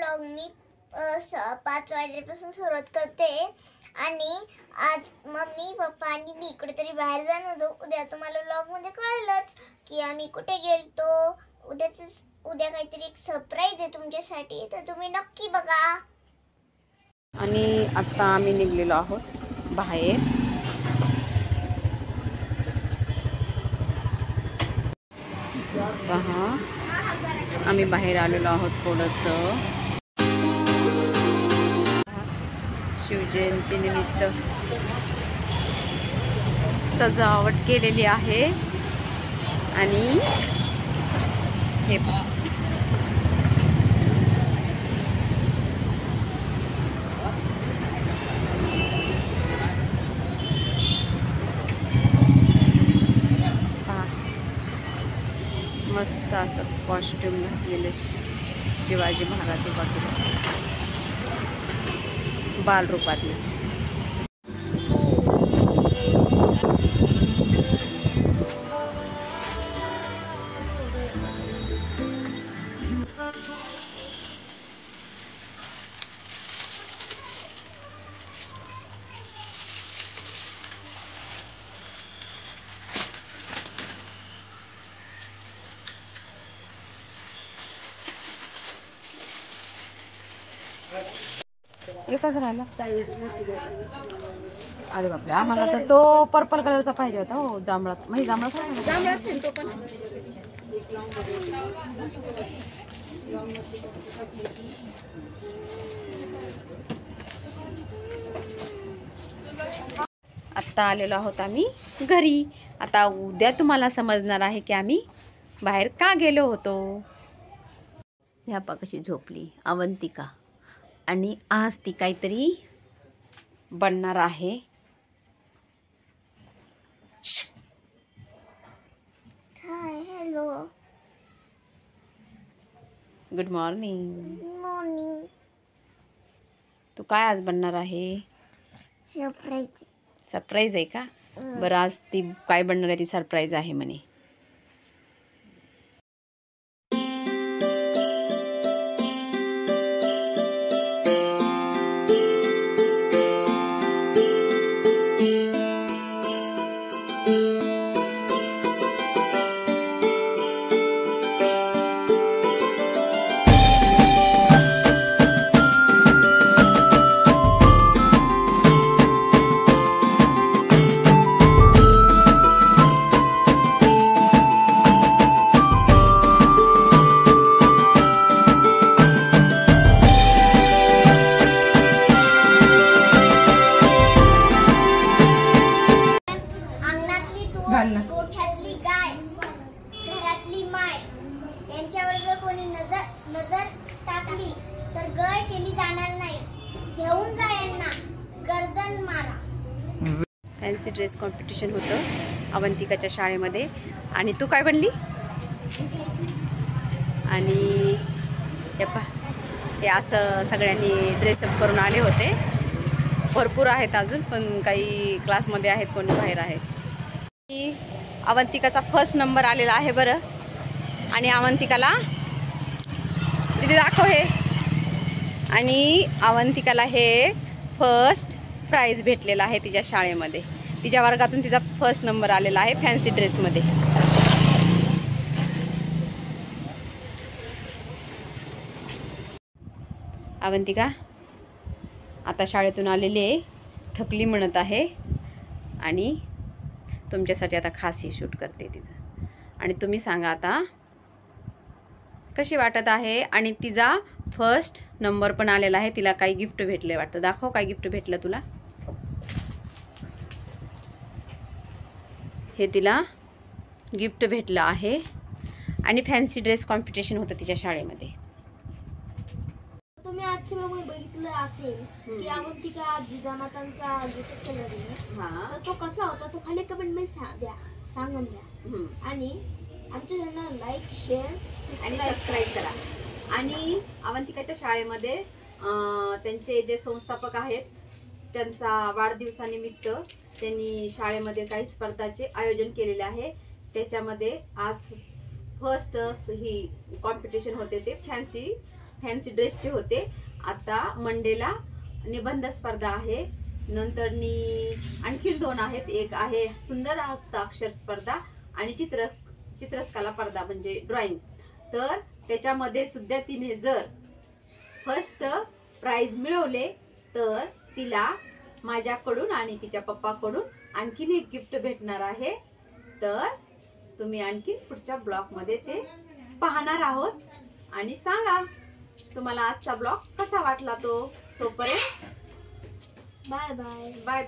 Vlog मी 5 वाजेपासून सुरुवात करते आणि आज मम्मी पप्पा आणि मी कुठेतरी बाहेर जाणार होतो। उद्या तुम्हाला व्लॉग मध्ये कळलंच की आम्ही कुठे गेलतो। उद्या काहीतरी एक सरप्राईज आहे तुमच्यासाठी, तर तुम्ही नक्की बघा। आणि आता आम्ही निघलेलो आहोत बाहेर। पहा आम्ही बाहेर आलेलो आहोत थोडंसं शिवजयंती निमित्त सजावट केलेली आहे आणि हे मस्त असं कॉस्ट्यूम घातलेलं शिवाजी महाराज वगैरे बालरूपातले। एकच राहिला। अरे बापरे, आम्हाला तर तो पर्पल कलरचा पाहिजे होता हो, जांभळा म्हणजे जांभळाच आहे तो पण। आत्ता आलेलो आहोत आम्ही घरी। आता उद्या तुम्हाला समजणार आहे की आम्ही बाहेर का गेलो होतो। ह्या पा कशी झोपली अवंतिका, आणि आज ती काहीतरी बनणार आहे। Hi hello good morning. Good morning. तू काय आज बनणार आहे? सरप्राईज। सरप्राईज आहे का? बरं, आज ती काय बनणार आहे ती सरप्राईज आहे म्हणे। गोठ्यातली गाय, घरातली माय यांच्यावर जर कोणी नजर टाकली तर गाय केली जाणार नाही। घेऊन जा यांना, गर्दन मारा। फॅन्सी ड्रेस कॉम्पिटिशन होतं अवंतिकाच्या शाळेमध्ये आणि तू काय बनली? आणि हे असं सगळ्यांनी ड्रेसअप करून आले होते। भरपूर आहेत अजून, पण काही क्लासमध्ये आहेत, कोणी बाहेर आहेत। अवंतिकाचा फर्स्ट नंबर आलेला आहे बरं, आणि अवंतिकाला तिथे दाखव हे, आणि अवंतिकाला हे फर्स्ट प्राइज भेटलेला आहे तिच्या शाळेमध्ये। तिच्या वर्गातून तिचा फर्स्ट नंबर आलेला आहे फॅन्सी ड्रेसमध्ये। अवंतिका आता शाळेतून आलेली आहे, थकली म्हणत आहे, आणि तुमच्यासाठी आता खास ही शूट करते तिचं। आणि तुम्ही सांगा आता कशी वाटत आहे। आणि तिचा फर्स्ट नंबर पण आलेला आहे, तिला काही गिफ्ट भेटले वाटतं। दाखव काय गिफ्ट भेटलं तुला। हे तिला गिफ्ट भेटलं आहे, आणि फॅन्सी ड्रेस कॉम्पिटिशन होतं तिच्या शाळेमध्ये। तुम्ही आजच्या व्हिडिओ बघितलं असेल की अवंतिका जिजामातांचा गिफ्ट कलर आहे, तो कसा होता तो खाली कमेंट मध्ये सांगून द्या। आणि आमच्या चॅनल लाईक, शेअर आणि सबस्क्राईब करा। आणि अवंतिकाच्या शाळेमध्ये त्यांचे जे संस्थापक आहेत त्यांचा वाढदिवसानिमित्त त्यांनी शाळेमध्ये काही स्पर्धाचे आयोजन केलेले आहे। त्याच्यामध्ये आज फर्स्ट ही कॉम्पिटिशन होते ते फॅन्सी फॅन्सी ड्रेसचे होते. आता मंडेला निबंध स्पर्धा आहे, नंतर आणखी 2 आहेत. एक आहे सुंदर हस्ताक्षर स्पर्धा आणि चित्रकला स्पर्धा म्हणजे ड्रॉइंग. तर त्याच्यामध्ये सुद्धा तिने जर फर्स्ट प्राइज मिळवले तर तिला माझ्याकडून आणि तिच्या पप्पाकडून आणखीन एक गिफ्ट भेटणार आहे. तर तुम्ही आणखीन पुढच्या ब्लॉग मध्ये ते पाहणार आहोत. आणि सांगा तुम्हाला आजचा ब्लॉग कसा वाटला. तोपर्यंत बाय बाय. बाय.